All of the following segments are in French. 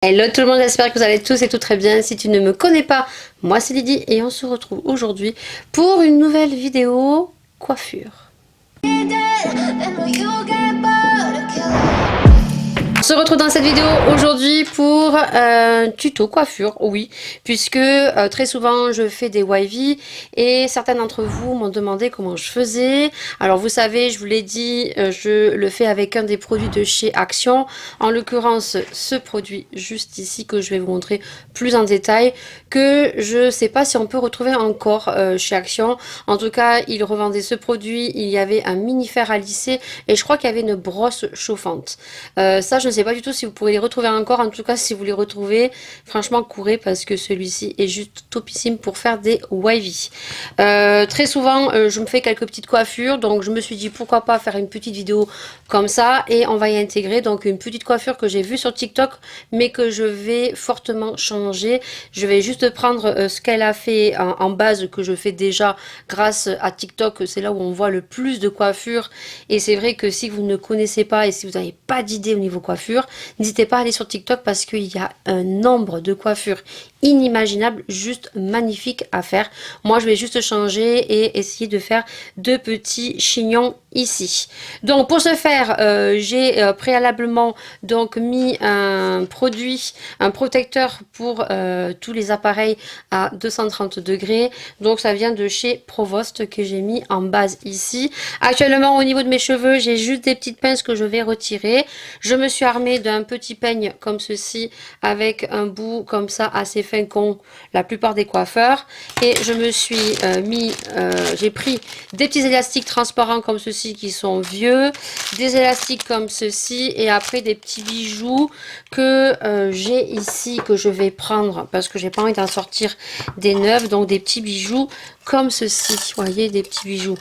Hello tout le monde, j'espère que vous allez tous et toutes très bien. Si tu ne me connais pas, moi c'est Lydie et on se retrouve aujourd'hui pour une nouvelle vidéo coiffure. On se retrouve dans cette vidéo aujourd'hui pour un tuto coiffure, oui, puisque très souvent je fais des wavy et certains d'entre vous m'ont demandé comment je faisais. Alors vous savez, je vous l'ai dit, je le fais avec un des produits de chez Action, en l'occurrence ce produit juste ici que je vais vous montrer plus en détail, que je ne sais pas si on peut retrouver encore chez Action. En tout cas, ils revendaient ce produit, il y avait un mini fer à lisser et je crois qu'il y avait une brosse chauffante. Ça, je ne sais pas du tout si vous pourrez les retrouver encore. En tout cas, si vous les retrouvez, franchement, courez parce que celui-ci est juste topissime pour faire des wavy. Très souvent, je me fais quelques petites coiffures. Donc, je me suis dit pourquoi pas faire une petite vidéo comme ça. Et on va y intégrer donc une petite coiffure que j'ai vue sur TikTok, mais que je vais fortement changer. Je vais juste prendre ce qu'elle a fait en base, que je fais déjà grâce à TikTok. C'est là où on voit le plus de coiffures. Et c'est vrai que si vous ne connaissez pas et si vous n'avez pas d'idée au niveau coiffure, n'hésitez pas à aller sur TikTok parce qu'il y a un nombre de coiffures inimaginables, juste magnifiques à faire. Moi, je vais juste changer et essayer de faire deux petits chignons ici. Donc, pour ce faire, j'ai préalablement donc mis un produit, un protecteur pour tous les appareils à 230 degrés. Donc, ça vient de chez Provost que j'ai mis en base ici. Actuellement, au niveau de mes cheveux, j'ai juste des petites pinces que je vais retirer. Je me suis armée d'un petit peigne comme ceci avec un bout comme ça assez fin qu'ont la plupart des coiffeurs. Et je me suis j'ai pris des petits élastiques transparents comme ceci qui sont vieux, des élastiques comme ceci et après des petits bijoux que j'ai ici que je vais prendre parce que j'ai pas envie d'en sortir des neufs. Donc des petits bijoux comme ceci, vous voyez, des petits bijoux.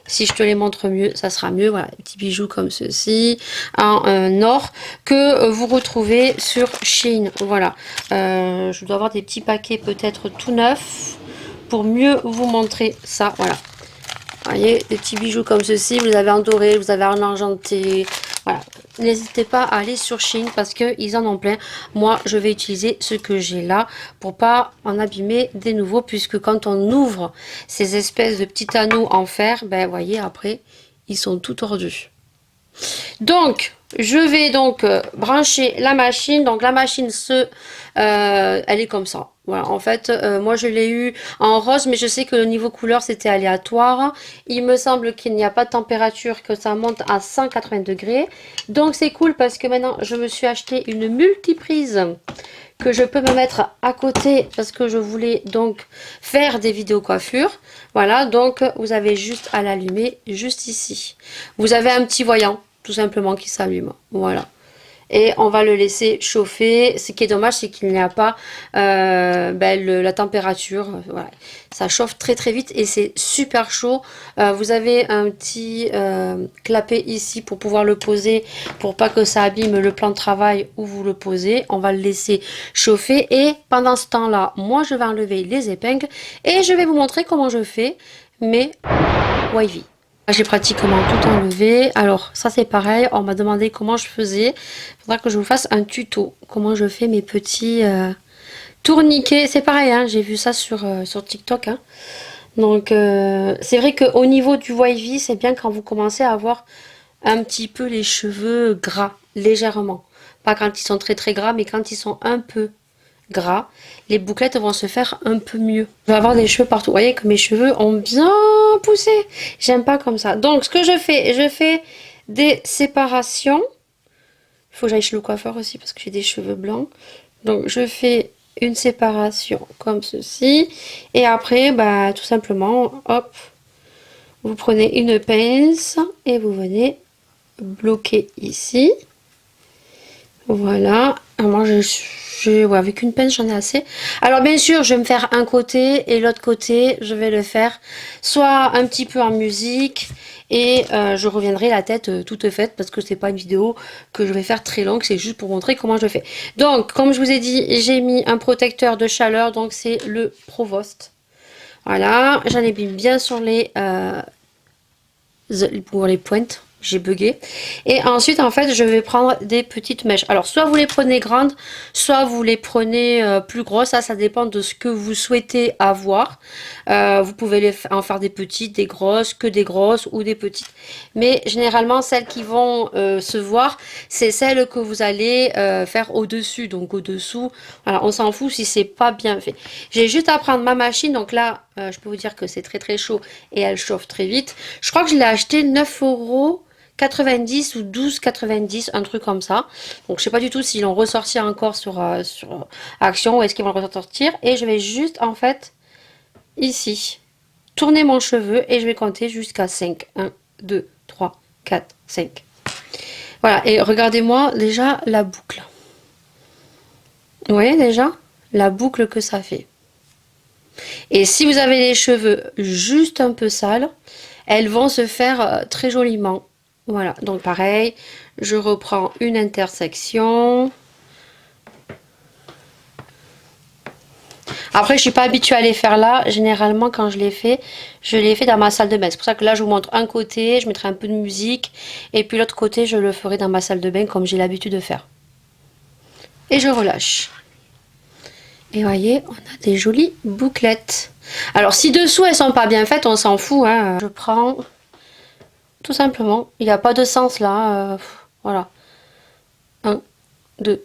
Si je te les montre mieux, ça sera mieux. Voilà, des petits bijoux comme ceci, en or, que vous retrouvez sur Shein. Voilà, je dois avoir des petits paquets peut-être tout neufs pour mieux vous montrer ça. Voilà, vous voyez, des petits bijoux comme ceci. Vous avez en doré, vous avez en argenté. Voilà, n'hésitez pas à aller sur Shein parce qu'ils en ont plein. Moi, je vais utiliser ce que j'ai là pour pas en abîmer des nouveaux, puisque quand on ouvre ces espèces de petits anneaux en fer, ben voyez, après, ils sont tout tordus. Donc, je vais donc brancher la machine. Donc, la machine, elle est comme ça. Voilà, en fait, moi, je l'ai eu en rose, mais je sais que le niveau couleur, c'était aléatoire. Il me semble qu'il n'y a pas de température, que ça monte à 180 degrés. Donc, c'est cool parce que maintenant, je me suis acheté une multiprise que je peux me mettre à côté parce que je voulais donc faire des vidéos coiffure. Voilà, donc vous avez juste à l'allumer juste ici. Vous avez un petit voyant tout simplement qui s'allume. Voilà. Et on va le laisser chauffer. Ce qui est dommage, c'est qu'il n'y a pas la température. Voilà. Ça chauffe très très vite et c'est super chaud. Vous avez un petit clapet ici pour pouvoir le poser, pour pas que ça abîme le plan de travail où vous le posez. On va le laisser chauffer et pendant ce temps-là, moi je vais enlever les épingles et je vais vous montrer comment je fais mes wavy. J'ai pratiquement tout enlevé. Alors ça c'est pareil, on m'a demandé comment je faisais. Il faudra que je vous fasse un tuto. Comment je fais mes petits tourniquets. C'est pareil, hein, j'ai vu ça sur TikTok. Hein. Donc c'est vrai qu'au niveau du wavy, c'est bien quand vous commencez à avoir un petit peu les cheveux gras, légèrement. Pas quand ils sont très très gras, mais quand ils sont un peu gras, les bouclettes vont se faire un peu mieux. Je vais avoir des cheveux partout. Vous voyez que mes cheveux ont bien poussé. J'aime pas comme ça. Donc, ce que je fais des séparations. Il faut que j'aille chez le coiffeur aussi parce que j'ai des cheveux blancs. Donc, je fais une séparation comme ceci. Et après, bah, tout simplement, hop, vous prenez une pince et vous venez bloquer ici. Voilà. Alors moi, ouais, avec une pince, j'en ai assez. Alors, bien sûr, je vais me faire un côté et l'autre côté, je vais le faire soit un petit peu en musique et je reviendrai la tête toute faite parce que c'est pas une vidéo que je vais faire très longue, c'est juste pour montrer comment je fais. Donc, comme je vous ai dit, j'ai mis un protecteur de chaleur, donc c'est le Provost. Voilà, j'en ai mis bien sur pour les pointes. j'ai bugué. Et ensuite, en fait, je vais prendre des petites mèches. Alors, soit vous les prenez grandes, soit vous les prenez plus grosses. Ça dépend de ce que vous souhaitez avoir. Vous pouvez en faire des petites, des grosses, que des grosses ou des petites. Mais généralement, celles qui vont se voir, c'est celles que vous allez faire au-dessus. Donc, au-dessous, voilà, on s'en fout si c'est pas bien fait. J'ai juste à prendre ma machine. Donc là, je peux vous dire que c'est très très chaud et elle chauffe très vite. Je crois que je l'ai acheté 9,90 € ou 12,90 €, un truc comme ça. Donc je sais pas du tout s'ils l'ont ressorti encore sur Action ou est-ce qu'ils vont le ressortir. Et je vais juste en fait ici tourner mon cheveu et je vais compter jusqu'à 5. 1, 2, 3, 4, 5. Voilà, et regardez-moi déjà la boucle. Vous voyez déjà la boucle que ça fait. Et si vous avez les cheveux juste un peu sales, elles vont se faire très joliment. Voilà, donc pareil, je reprends une intersection. Après, je suis pas habituée à les faire là. Généralement, quand je les fais dans ma salle de bain. C'est pour ça que là, je vous montre un côté, je mettrai un peu de musique. Et puis l'autre côté, je le ferai dans ma salle de bain comme j'ai l'habitude de faire. Et je relâche. Et voyez, on a des jolies bouclettes. Alors, si dessous, elles sont pas bien faites, on s'en fout. Hein. Je prends tout simplement. Il n'y a pas de sens là. Voilà. 1, 2,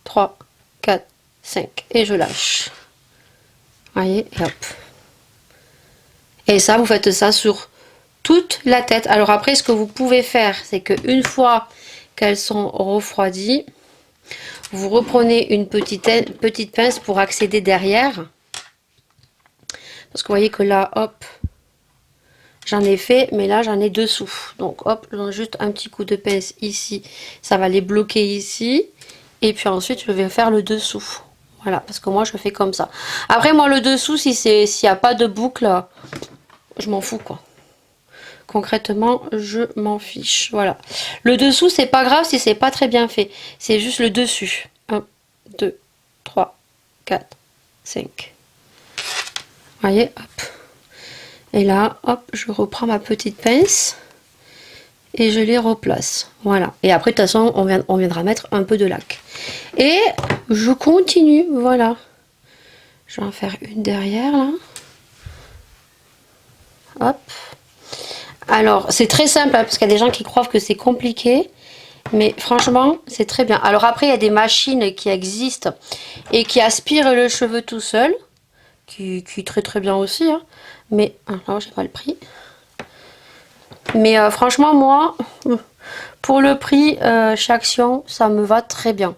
3, 4, 5. Et je lâche. Voyez, et hop. Et ça, vous faites ça sur toute la tête. Alors après, ce que vous pouvez faire, c'est qu'une fois qu'elles sont refroidies, vous reprenez une petite pince pour accéder derrière. Parce que vous voyez que là, hop, j'en ai fait, mais là, j'en ai dessous. Donc, hop, juste un petit coup de pince ici. Ça va les bloquer ici. Et puis ensuite, je vais faire le dessous. Voilà, parce que moi, je fais comme ça. Après, moi, le dessous, s'il n'y a pas de boucle, je m'en fous, quoi. Concrètement, je m'en fiche. Voilà. Le dessous, c'est pas grave si c'est pas très bien fait. C'est juste le dessus. 1, 2, 3, 4, 5. Voyez, hop. Et là, hop, je reprends ma petite pince et je les replace. Voilà. Et après, de toute façon, on viendra mettre un peu de lac. Et je continue, voilà. Je vais en faire une derrière, là. Hop. Alors, c'est très simple, hein, parce qu'il y a des gens qui croient que c'est compliqué. Mais franchement, c'est très bien. Alors après, il y a des machines qui existent et qui aspirent le cheveu tout seul. Qui est très très bien aussi. Hein. Mais, alors j'ai pas le prix. Mais franchement, moi, pour le prix chez Action, ça me va très bien.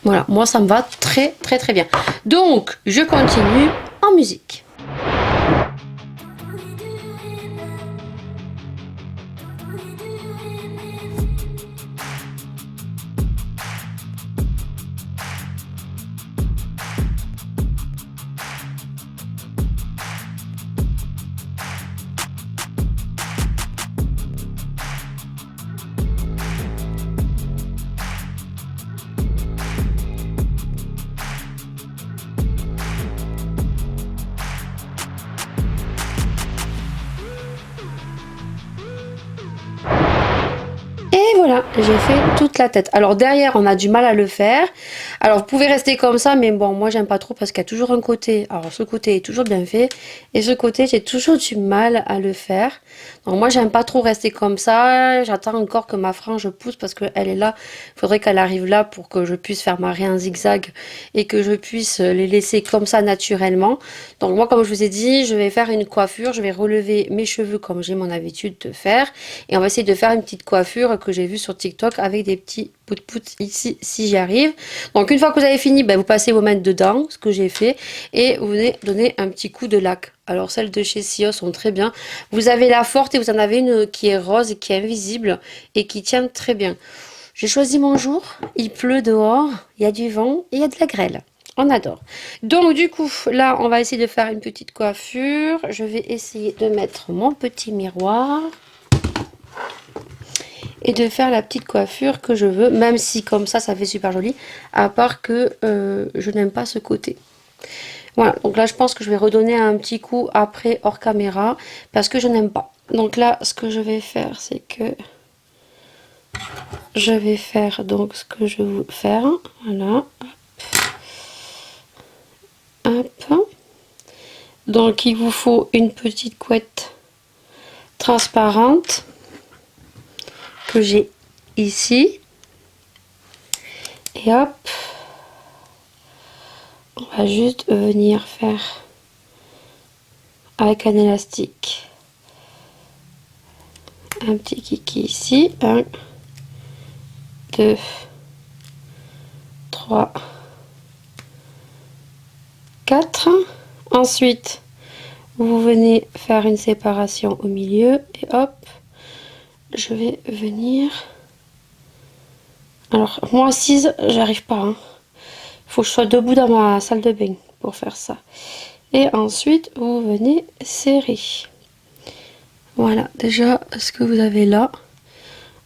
Voilà, moi ça me va très très très bien. Donc, je continue en musique. Voilà, j'ai fait toute la tête. Alors derrière, on a du mal à le faire. Alors vous pouvez rester comme ça, mais bon, moi j'aime pas trop parce qu'il y a toujours un côté. Alors ce côté est toujours bien fait et ce côté, j'ai toujours du mal à le faire. Donc moi j'aime pas trop rester comme ça. J'attends encore que ma frange pousse parce qu'elle est là. Il faudrait qu'elle arrive là pour que je puisse faire ma raie en zigzag et que je puisse les laisser comme ça naturellement. Donc moi, comme je vous ai dit, je vais faire une coiffure. Je vais relever mes cheveux comme j'ai mon habitude de faire et on va essayer de faire une petite coiffure que j'ai vue sur TikTok avec des petits pout-pout ici si j'y arrive. Donc une fois que vous avez fini, ben, vous passez vos mains dedans, ce que j'ai fait, et vous venez donner un petit coup de lac. Alors celles de chez Sio sont très bien. Vous avez la forte et vous en avez une qui est rose et qui est invisible et qui tient très bien. J'ai choisi mon jour, il pleut dehors, il y a du vent et il y a de la grêle. On adore. Donc du coup, là, on va essayer de faire une petite coiffure. Je vais essayer de mettre mon petit miroir et de faire la petite coiffure que je veux, même si comme ça fait super joli, à part que je n'aime pas ce côté. Voilà, donc là je pense que je vais redonner un petit coup après hors caméra parce que je n'aime pas. Donc là ce que je vais faire c'est que je vais faire donc ce que je veux faire. Voilà, hop. Donc il vous faut une petite couette transparente que j'ai ici. Et hop, on va juste venir faire avec un élastique un petit kiki ici. 1, 2, 3, 4. Ensuite, vous venez faire une séparation au milieu et hop, je vais venir. Alors, moi assise, j'arrive pas. Il faut que je sois debout dans ma salle de bain pour faire ça. Et ensuite, vous venez serrer. Voilà, déjà, ce que vous avez là.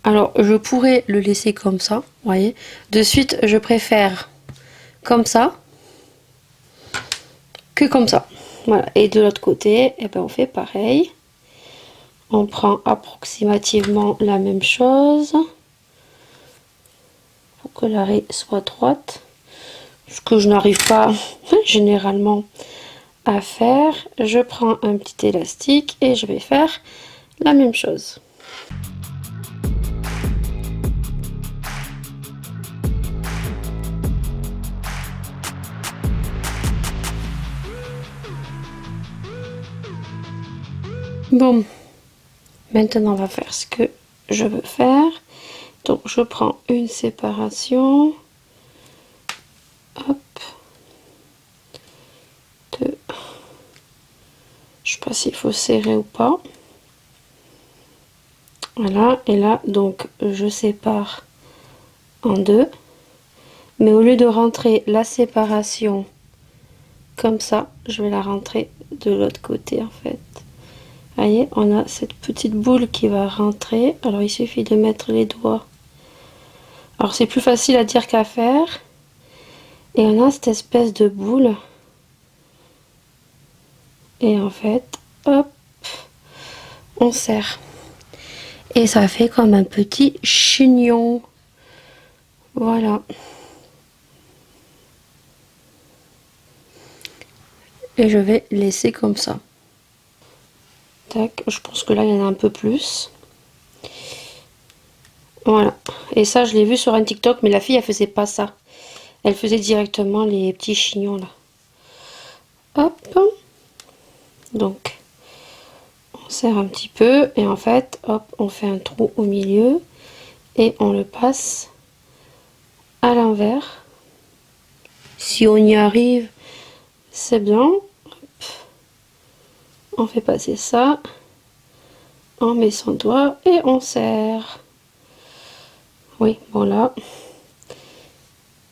Alors, je pourrais le laisser comme ça, vous voyez. De suite, je préfère comme ça que comme ça. Voilà, et de l'autre côté, eh ben, on fait pareil. On prend approximativement la même chose pour que la raie soit droite. Ce que je n'arrive pas généralement à faire. Je prends un petit élastique et je vais faire la même chose. Bon, maintenant on va faire ce que je veux faire. Donc je prends une séparation. Hop. 2. Je sais pas s'il faut serrer ou pas. Voilà, et là donc je sépare en deux. Mais au lieu de rentrer la séparation comme ça, je vais la rentrer de l'autre côté en fait. Vous voyez, on a cette petite boule qui va rentrer. Alors il suffit de mettre les doigts. Alors c'est plus facile à dire qu'à faire. Et on a cette espèce de boule. Et en fait, hop, on serre. Et ça fait comme un petit chignon. Voilà. Et je vais laisser comme ça. Tac, je pense que là il y en a un peu plus. Voilà. Et ça je l'ai vu sur un TikTok, mais la fille elle faisait pas ça. Elle faisait directement les petits chignons là. Hop. Donc on serre un petit peu et en fait hop on fait un trou au milieu et on le passe à l'envers. Si on y arrive, c'est bien. Hop. On fait passer ça. On met son doigt et on serre. Oui, bon là,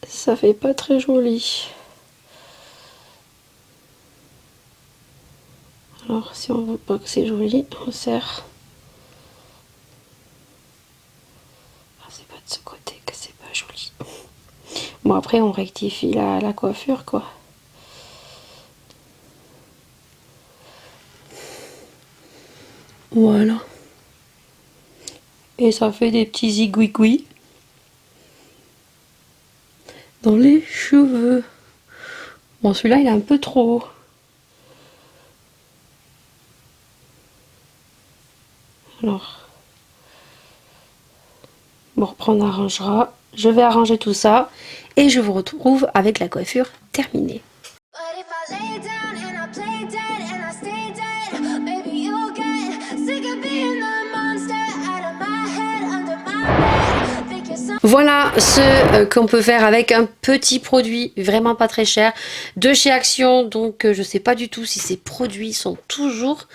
ça fait pas très joli. Alors si on veut pas que c'est joli, on serre. Ah, c'est pas de ce côté que c'est pas joli. Bon après on rectifie la coiffure quoi. Voilà. Et ça fait des petits zigouigouis dans les cheveux. Bon celui-là il est un peu trop haut. Alors, bon après on arrangera. Je vais arranger tout ça et je vous retrouve avec la coiffure terminée. Voilà ce qu'on peut faire avec un petit produit vraiment pas très cher de chez Action. Donc je sais pas du tout si ces produits sont toujours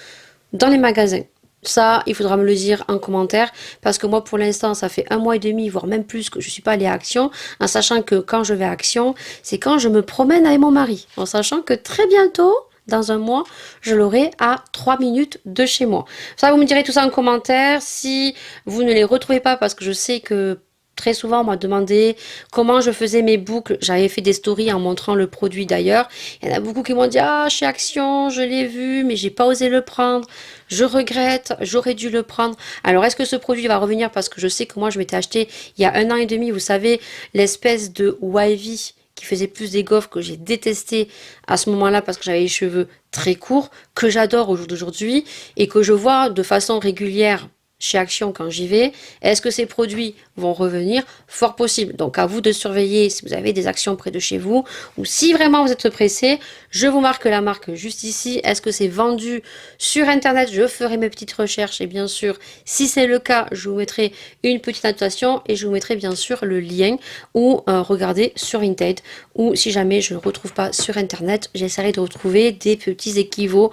dans les magasins. Ça, il faudra me le dire en commentaire parce que moi pour l'instant ça fait 1 mois et demi voire même plus que je suis pas allée à Action, en sachant que quand je vais à Action c'est quand je me promène avec mon mari, en sachant que très bientôt dans 1 mois, je l'aurai à 3 minutes de chez moi. Ça, vous me direz tout ça en commentaire. Si vous ne les retrouvez pas, parce que je sais que Très souvent, on m'a demandé comment je faisais mes boucles. J'avais fait des stories en montrant le produit d'ailleurs. Il y en a beaucoup qui m'ont dit, ah, chez Action, je l'ai vu, mais j'ai pas osé le prendre. Je regrette, j'aurais dû le prendre. Alors, est-ce que ce produit va revenir? Parce que je sais que moi, je m'étais acheté il y a 1 an et demi, vous savez, l'espèce de Wavy qui faisait plus des gaufres que j'ai détesté à ce moment-là parce que j'avais les cheveux très courts, que j'adore au jour d'aujourd'hui et que je vois de façon régulière chez Action quand j'y vais. Est-ce que ces produits vont revenir? Fort possible. Donc à vous de surveiller si vous avez des actions près de chez vous ou si vraiment vous êtes pressé. Je vous marque la marque juste ici. Est-ce que c'est vendu sur Internet? Je ferai mes petites recherches et bien sûr, si c'est le cas, je vous mettrai une petite annotation et je vous mettrai bien sûr le lien ou regardez sur Vinted ou si jamais je ne le retrouve pas sur Internet, j'essaierai de retrouver des petits équivalents.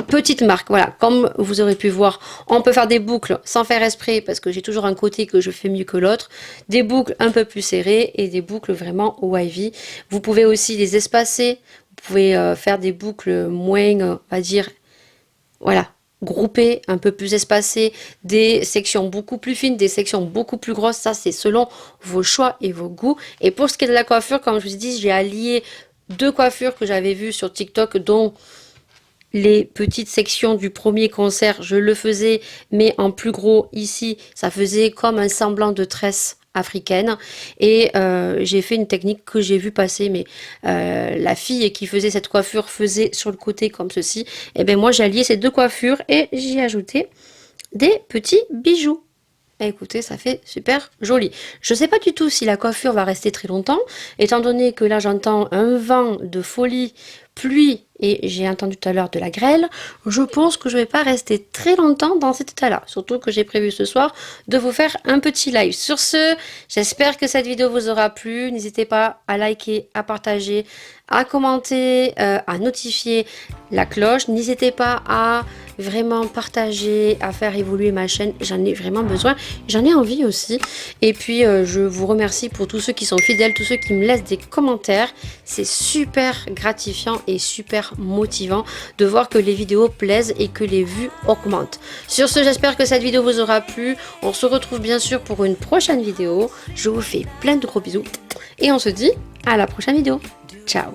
Petite marque, voilà, comme vous aurez pu voir, on peut faire des boucles sans faire exprès parce que j'ai toujours un côté que je fais mieux que l'autre, des boucles un peu plus serrées et des boucles vraiment wavy. Vous pouvez aussi les espacer, vous pouvez faire des boucles moins, on va dire, voilà, groupées, un peu plus espacées, des sections beaucoup plus fines, des sections beaucoup plus grosses, ça c'est selon vos choix et vos goûts. Et pour ce qui est de la coiffure, comme je vous ai dit, j'ai allié deux coiffures que j'avais vues sur TikTok, dont les petites sections du premier concert, je le faisais, mais en plus gros ici, ça faisait comme un semblant de tresse africaine. Et j'ai fait une technique que j'ai vu passer, mais la fille qui faisait cette coiffure faisait sur le côté comme ceci. Et bien moi j'ai allié ces deux coiffures et j'y ai ajouté des petits bijoux. Écoutez, ça fait super joli. Je ne sais pas du tout si la coiffure va rester très longtemps, étant donné que là j'entends un vent de folie, pluie et j'ai entendu tout à l'heure de la grêle. Je pense que je ne vais pas rester très longtemps dans cet état-là. Surtout que j'ai prévu ce soir de vous faire un petit live. Sur ce, j'espère que cette vidéo vous aura plu. N'hésitez pas à liker, à partager, à commenter, à notifier la cloche. N'hésitez pas à vraiment partager, à faire évoluer ma chaîne. J'en ai vraiment besoin. J'en ai envie aussi. Et puis, je vous remercie pour tous ceux qui sont fidèles, tous ceux qui me laissent des commentaires. C'est super gratifiant et super motivant de voir que les vidéos plaisent et que les vues augmentent. Sur ce, j'espère que cette vidéo vous aura plu. On se retrouve bien sûr pour une prochaine vidéo. Je vous fais plein de gros bisous. Et on se dit à la prochaine vidéo. Ciao.